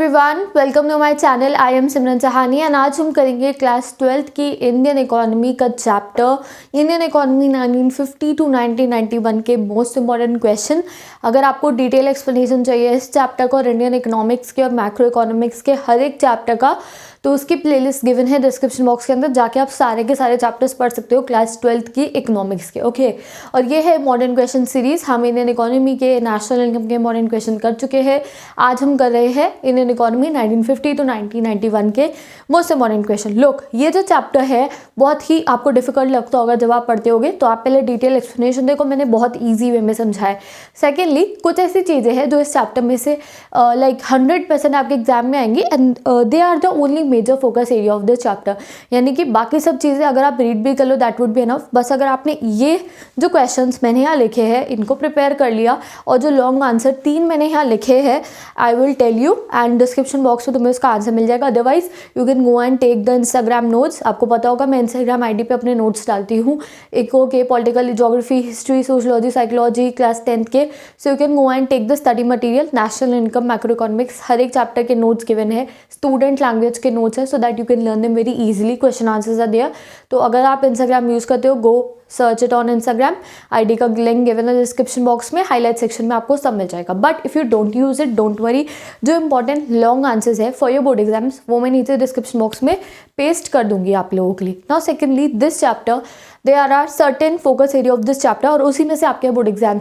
Everyone, welcome to my channel. I am Simran Sahani and आज हम करेंगे क्लास 12th की इंडियन इकोनॉमी का चैप्टर इंडियन इकोनॉमी 1950 टू 1991 के मोस्ट इंपॉर्टेंट क्वेश्चन। अगर आपको डिटेल एक्सप्लेनेशन चाहिए इस चैप्टर को और इंडियन इकोनॉमिक्स के और मैक्रो इकोनॉमिक्स के हर एक चैप्टर का, तो उसकी प्लेलिस्ट गिवन है डिस्क्रिप्शन बॉक्स के अंदर, जाके आप सारे के सारे चैप्टर्स पढ़ सकते हो क्लास 12th की इकोनॉमिक्स के। ओके, और ये है मॉडर्न क्वेश्चन सीरीज। हम इंडियन इकोनॉमी के, नेशनल इनकम के मॉडर्न क्वेश्चन कर चुके हैं। आज हम कर रहे हैं इंडियन इकोनॉमी 1950 टू 1991 के मोस्ट इंपॉर्टेंट क्वेश्चन। लोग, ये जो चैप्टर है बहुत ही आपको डिफिकल्ट लगता होगा जब आप पढ़ते होगे, तो आप पहले डिटेल एक्सप्लेनेशन देखो, मैंने बहुत ईजी वे में समझाया। सेकेंडली, कुछ ऐसी चीज़ें हैं जो इस चैप्टर में से 100% आपके एग्जाम में आएंगी and they are the only major focus area of this chapter. यानी कि बाकी सब चीज़ें अगर आप रीड भी कर लो दैट वुड बी एनफ। बस अगर आपने ये जो क्वेश्चंस मैंने यहाँ लिखे हैं इनको प्रिपेयर कर लिया और जो लॉन्ग आंसर 3 मैंने यहाँ लिखे हैं, I will tell you and description box में तुम्हें उसका आंसर मिल जाएगा। Otherwise you can go and take the Instagram notes. आपको पता होगा मैं इंस्टाग्राम आईडी पे अपने नोट्स डालती हूँ, इको के, political, geography, history, sociology, psychology, class 10th के। So you can go and take the study material, national income, macro economics, हर एक चैप्टर के नोट्स गिवन है, स्टूडेंट लैंग्वेज के नोट्स है, so that you can learn them very easily. Question answers are there. तो अगर आप Instagram use करते हो, go search it on Instagram. ID का लिंक गिवन है डिस्क्रिप्शन बॉक्स में, हाईलाइट सेक्शन में आपको सब मिल जाएगा। But if you don't use it, don't worry. जो इंपॉर्टेंट लॉन्ग आंसर्स है फॉर योर बोर्ड एग्जाम्स वो मैं नीचे डिस्क्रिप्शन बॉक्स में पेस्ट कर दूंगी आप लोगों के लिए। Now secondly, this chapter there are certain focus area of this chapter, और उसी में से आपके बोर्ड एग्जाम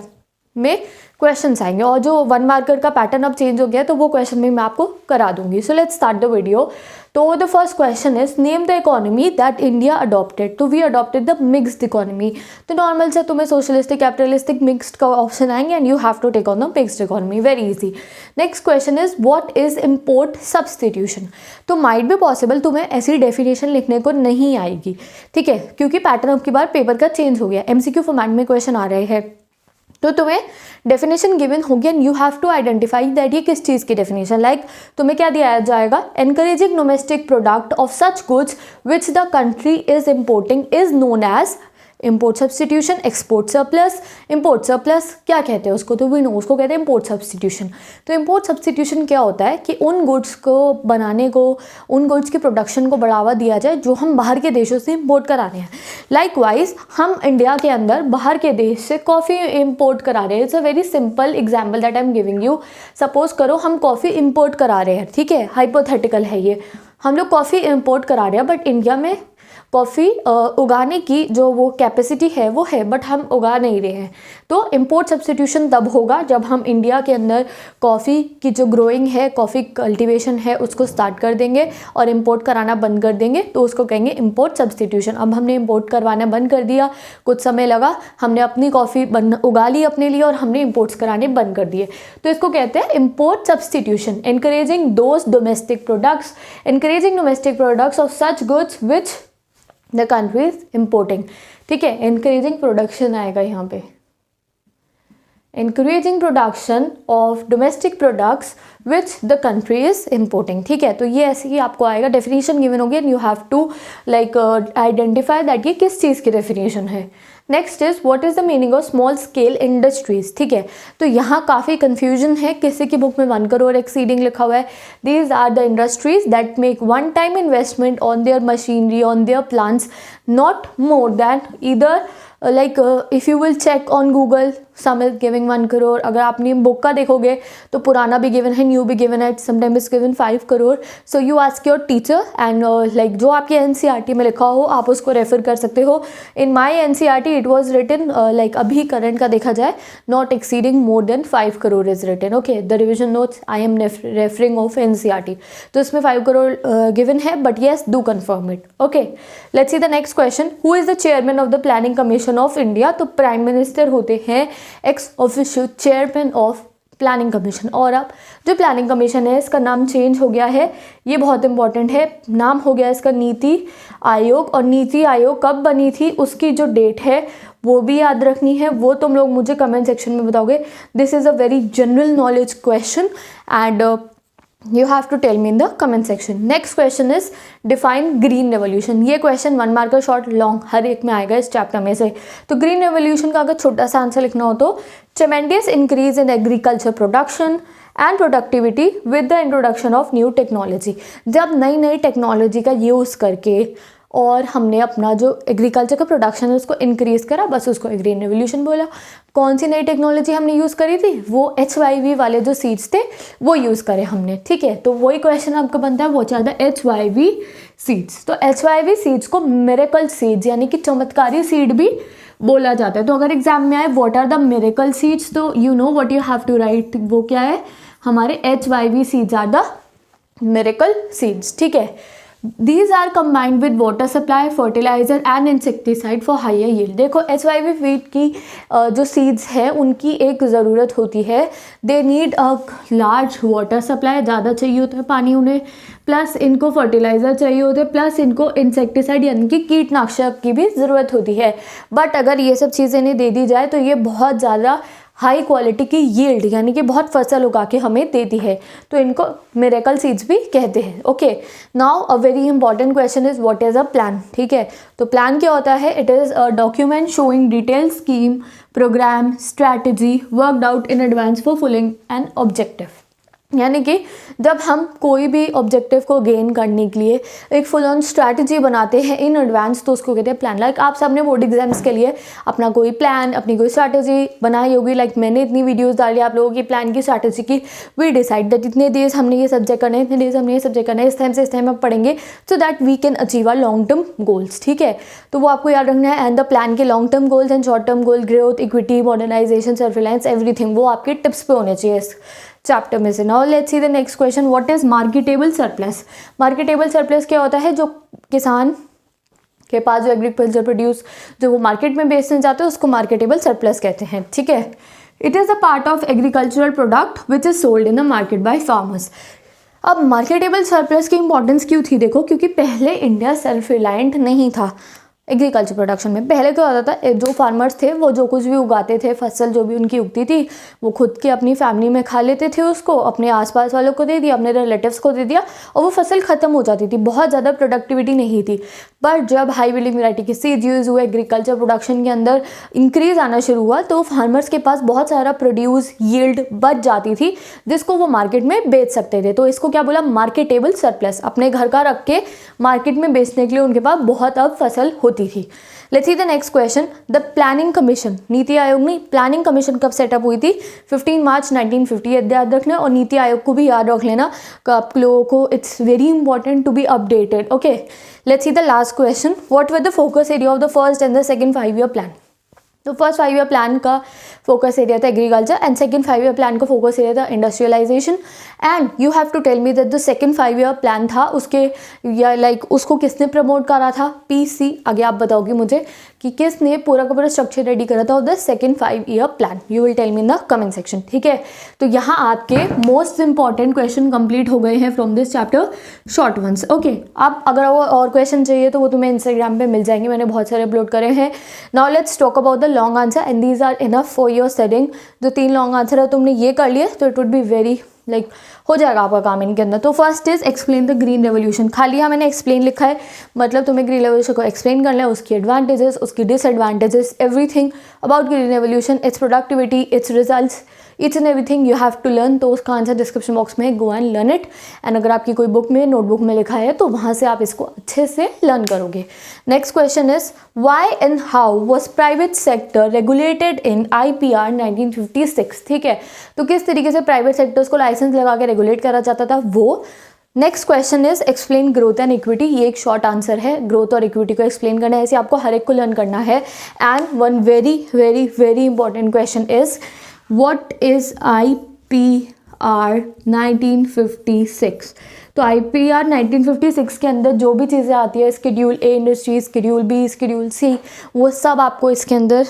में क्वेश्चंस आएंगे। और जो 1 मार्कर का पैटर्न अब चेंज हो गया है तो वो क्वेश्चन भी मैं आपको करा दूंगी। So let's start the video. तो the first question is name the economy that India adopted. तो we adopted the mixed economy. तो नॉर्मल से तुम्हें सोशलिस्टिक, कैपिटलिस्टिक, मिक्स्ड का ऑप्शन आएंगे and you have to take on the mixed economy. Very easy. Next question is what is import substitution. तो might be possible तुम्हें ऐसी definition लिखने को नहीं आएगी, ठीक है, क्योंकि पैटर्न अब की बार पेपर का चेंज हो गया, MCQ फॉर्मेट में क्वेश्चन आ रहे हैं। तो तुम्हें डेफिनेशन गिवन होगी and you have to identify that ये किस चीज़ की डेफिनेशन। लाइक तुम्हें क्या दिया जाएगा, encouraging domestic product of such goods which the country is importing is known as import substitution, export surplus. Import surplus क्या कहते हैं उसको, तो वी नो उसको कहते हैं इम्पोर्ट सब्सटीट्यूशन। तो इम्पोर्ट सब्सटीट्यूशन क्या होता है कि उन गुड्स को बनाने को, उन गुड्स की प्रोडक्शन को बढ़ावा दिया जाए जो हम बाहर के देशों से इम्पोर्ट करा रहे हैं। लाइकवाइज हम इंडिया के अंदर बाहर के देश से कॉफ़ी इम्पोर्ट करा रहे हैं। It's a very simple example that I am giving you. Suppose करो हम कॉफ़ी इम्पोर्ट करा रहे हैं, ठीक है, हाइपोथेटिकल है ये, हम लोग कॉफ़ी इम्पोर्ट करा रहे हैं बट इंडिया में कॉफ़ी उगाने की जो वो कैपेसिटी है वो है बट हम उगा नहीं रहे हैं। तो इम्पोर्ट सब्सटीट्यूशन तब होगा जब हम इंडिया के अंदर कॉफ़ी की जो ग्रोइंग है, कॉफ़ी कल्टीवेशन है, उसको स्टार्ट कर देंगे और इम्पोर्ट कराना बंद कर देंगे, तो उसको कहेंगे इम्पोर्ट सब्सटीट्यूशन। अब हमने इम्पोर्ट करवाना बंद कर दिया, कुछ समय लगा, हमने अपनी कॉफ़ी उगा ली अपने लिए और हमने इम्पोर्ट्स कराने बंद कर दिए, तो इसको कहते हैं import substitution. Encouraging those domestic products, encouraging domestic products of such goods which the country is importing, ठीक है। एनकरेजिंग प्रोडक्शन आएगा यहाँ पे, encouraging production of domestic products which the country is importing, ठीक है। तो ये ऐसे ही आपको आएगा, डेफिनेशन गिवन होगी and you have to like identify that ये किस चीज़ की डेफिनेशन है। Next is what is the meaning of small scale industries, ठीक है। तो यहाँ काफ़ी कंफ्यूजन है, किसी की बुक में 1 करोड़ एक्सीडिंग लिखा हुआ है। These are the industries that make one time investment on their machinery, on their plants, not more than either like if you will check on Google some is giving 1 crore. अगर आपने book का देखोगे तो पुराना भी गिवन है, new भी given है, sometime is given 5 crore. So you ask your teacher and like जो आपके NCERT में लिखा हो आप उसको रेफर कर सकते हो। In my NCERT it was written like अभी करंट का देखा जाए not exceeding more than 5 crore is written. Okay, the revision notes I am referring of NCERT, तो इसमें 5 करोड़ गिवन है but yes do confirm it. Okay, let's see the next question. Who is the chairman of the planning commission of India. तो prime minister होते हैं ex official chairman of planning commission. और अब जो planning commission है इसका नाम change हो गया है, ये बहुत इंपॉर्टेंट है, नाम हो गया इसका नीति आयोग। और नीति आयोग कब बनी थी उसकी जो डेट है वो भी याद रखनी है, वो तुम लोग मुझे कमेंट सेक्शन में बताओगे। This is a very general knowledge question and you have to tell me in the comment section. Next question is define green revolution. ये क्वेश्चन 1 मार्कर शॉर्ट लॉन्ग हर एक में आएगा इस चैप्टर में से। तो ग्रीन रेवोल्यूशन का अगर छोटा सा आंसर लिखना हो तो tremendous increase in agriculture production and productivity with the introduction of new technology. जब नई नई टेक्नोलॉजी का यूज़ करके और हमने अपना जो एग्रीकल्चर का प्रोडक्शन है उसको इंक्रीज़ करा, बस उसको ग्रीन रेवोल्यूशन बोला। कौन सी नई टेक्नोलॉजी हमने यूज़ करी थी? वो HYV वाले जो सीड्स थे वो यूज़ करे हमने, ठीक है। तो वही क्वेश्चन आपका बनता है, वो चाहता है HYV सीड्स। तो HYV सीड्स को मिरेकल सीड्स यानी कि चमत्कारी सीड भी बोला जाता है। तो अगर एग्जाम में आए what are the miracle seeds, तो you know what you have to write, वो क्या है? हमारे HYV seeds are the miracle seeds, ठीक है। These are combined with water supply, fertilizer and insecticide for higher yield। देखो HYV वीट की जो सीड्स है उनकी एक ज़रूरत होती है, they need a large water supply, ज़्यादा चाहिए होता है पानी उन्हें, प्लस इनको फर्टिलाइज़र चाहिए होते हैं, प्लस इनको इंसेक्टिसाइड यानी कि कीटनाशक की भी ज़रूरत होती है। बट अगर ये सब चीज़ें इन्हें दे दी जाए तो ये बहुत ज़्यादा हाई क्वालिटी की यील्ड यानी कि बहुत फसल उगा के हमें देती है, तो इनको मिरेकल सीड्स भी कहते हैं। Okay, now a very important question is what is a plan, ठीक है। तो प्लान क्या होता है? It is a document showing detail scheme, programme, strategy worked out in advance for fulling an objective. यानी कि जब हम कोई भी ऑब्जेक्टिव को गेन करने के लिए एक फुल ऑन स्ट्रैटेजी बनाते हैं इन एडवांस, तो उसको कहते हैं प्लान। लाइक आप सबने बोर्ड एग्जाम्स के लिए अपना कोई प्लान, अपनी कोई स्ट्रैटेजी बनाई होगी। लाइक मैंने इतनी वीडियोस डाली आप लोगों की प्लान की, स्ट्रैटेजी की। वी डिसाइड दैट इतने डेज हमने ये सब्जेक्ट करना है, इतने डेज हमने ये सब्जेक्ट करना है, इस टाइम से इस टाइम आप पढ़ेंगे, so that we can achieve our long term goals, ठीक है। तो वो आपको याद रखना है। एंड द प्लान के long term goals and short term goal, growth, equity, modernisation, self reliance, everything, वो आपके टिप्स पे होने चाहिए इस चैप्टर में से। Now let's see the next question, what is marketable surplus. Marketable surplus क्या होता है? जो किसान के पास जो एग्रीकल्चर प्रोड्यूस जो वो मार्केट में बेचने जाते हैं उसको मार्केटेबल सरप्लस कहते हैं, ठीक है। It is a part of agricultural product which is sold in the market by farmers. अब मार्केटेबल सरप्लस की इंपॉर्टेंस क्यों थी? देखो, क्योंकि पहले इंडिया सेल्फ रिलायंट नहीं था एग्रीकल्चर प्रोडक्शन में। पहले क्या होता था, जो फार्मर्स थे वो जो कुछ भी उगाते थे, फसल जो भी उनकी उगती थी वो खुद के अपनी फैमिली में खा लेते थे, उसको अपने आसपास वालों को दे दिया, अपने रिलेटिव्स को दे दिया, और वो फसल ख़त्म हो जाती थी। बहुत ज़्यादा प्रोडक्टिविटी नहीं थी। पर जब हाई यील्डिंग वैरायटी के सीड्स यूज़ हुए, एग्रीकल्चर प्रोडक्शन के अंदर इंक्रीज आना शुरू हुआ, तो फार्मर्स के पास बहुत सारा प्रोड्यूस यील्ड बच जाती थी जिसको वो मार्केट में बेच सकते थे। तो इसको क्या बोला? Marketable surplus. अपने घर का रख के मार्केट में बेचने के लिए उनके पास बहुत अब फसल होती थी। Let's see the next question, the planning commission. NITI Aayog में प्लानिंग कमीशन कब सेटअप हुई थी? 15 मार्च 1950 याद रखना, और नीति आयोग को भी याद रख लेना आप लोगों को। It's very important to be updated. Okay, let's see the last question, what were the focus area of the first and the second 5 year plan. तो फर्स्ट 5 ईयर प्लान का फोकस एरिया था agriculture, and second 5 year plan का focus area था industrialisation. And you have to tell me that the second 5 year plan था उसके या like उसको किसने प्रमोट करा था? PC। आगे आप बताओगे मुझे कि किसने पूरा का पूरा स्ट्रक्चर रेडी करा था of the second 5 year plan. You will tell me in the comment section, ठीक है। तो यहाँ आपके मोस्ट इंपॉर्टेंट क्वेश्चन कंप्लीट हो गए हैं from this chapter, short ones. Okay, आप अगर वो और क्वेश्चन चाहिए तो वो तुम्हें इंस्टाग्राम पे मिल जाएंगे, मैंने बहुत सारे अपलोड करे हैं। Now let's talk about the long answer and these are enough for your studying. जो 3 लॉन्ग आंसर है तुमने ये कर लिए तो it would be very like हो जाएगा आपका काम इनके अंदर। तो first is explain the green revolution. खाली यहाँ मैंने एक्सप्लेन लिखा है, मतलब तुम्हें ग्रीन रेवोल्यूशन को एक्सप्लेन करना है, उसकी एडवांटेजेस, उसकी disadvantages, everything about green revolution, its productivity, its results, its end everything you have to learn. तो उसका आंसर डिस्क्रिप्शन बॉक्स में, go and learn it. And अगर आपकी कोई बुक में, नोटबुक में लिखा है तो वहाँ से आप इसको अच्छे से लर्न करोगे। Next question is why and how was private sector regulated in IPR 1956, ठीक है। तो किस तरीके से प्राइवेट सेक्टर्स को लाइसेंस लगा के रेगुलेट करा जाता था वो। Next question is explain growth and equity. ये एक शॉर्ट आंसर है, ग्रोथ और इक्विटी को एक्सप्लेन करना है, ऐसे आपको हर एक को लर्न करना है। And one very very very important question is what is IPR 1956। तो IPR 1956 के अंदर जो भी चीज़ें आती है, schedule A industry, schedule B, schedule C, वो सब आपको इसके अंदर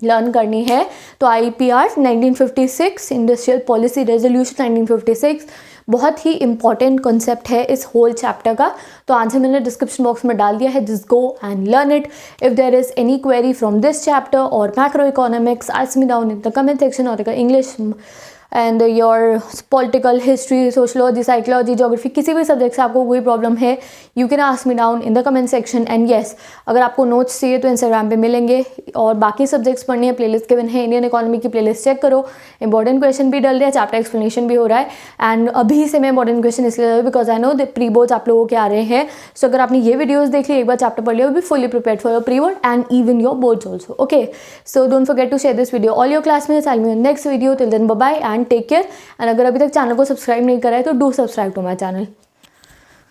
लर्न करनी है। तो IPR 1956 इंडस्ट्रियल पॉलिसी रेजोल्यूशन 1956 बहुत ही इंपॉर्टेंट कॉन्सेप्ट है इस होल चैप्टर का। तो आंसर मैंने डिस्क्रिप्शन बॉक्स में डाल दिया है, just go and learn it. If there is any query from this chapter और macro economics, ask me down in the comment section. और अगर English and your political history, sociology, psychology, geography, किसी भी subject से आपको कोई problem है, you can ask me down in the comment section. And yes, अगर आपको नोट्स चाहिए तो इंस्टाग्राम पे मिलेंगे, और बाकी सब्जेक्ट्स पढ़ने हैं, प्लेलिस्ट गिवन है, इंडियन इकोनॉमी की प्लेलिस्ट चेक करो, इंपॉर्टेंट क्वेश्चन भी डल रहे हैं, चैप्टर एक्सप्लेनेशन भी हो रहा है। एंड अभी से मैं इंपॉर्टेंट क्वेश्चन इसलिए because I know the pre boards आप लोगों के आ रहे हैं। सो अगर आपने ये वीडियोस देख ली, एक बार चैप्टर पढ़ लिया, be fully prepared for your pre board and even your boards also. Okay, so don't forget to share this video all your classmates. I will meet next video, till then bye bye and take care. And अगर अभी तक channel को subscribe नहीं करा है तो do subscribe to my channel.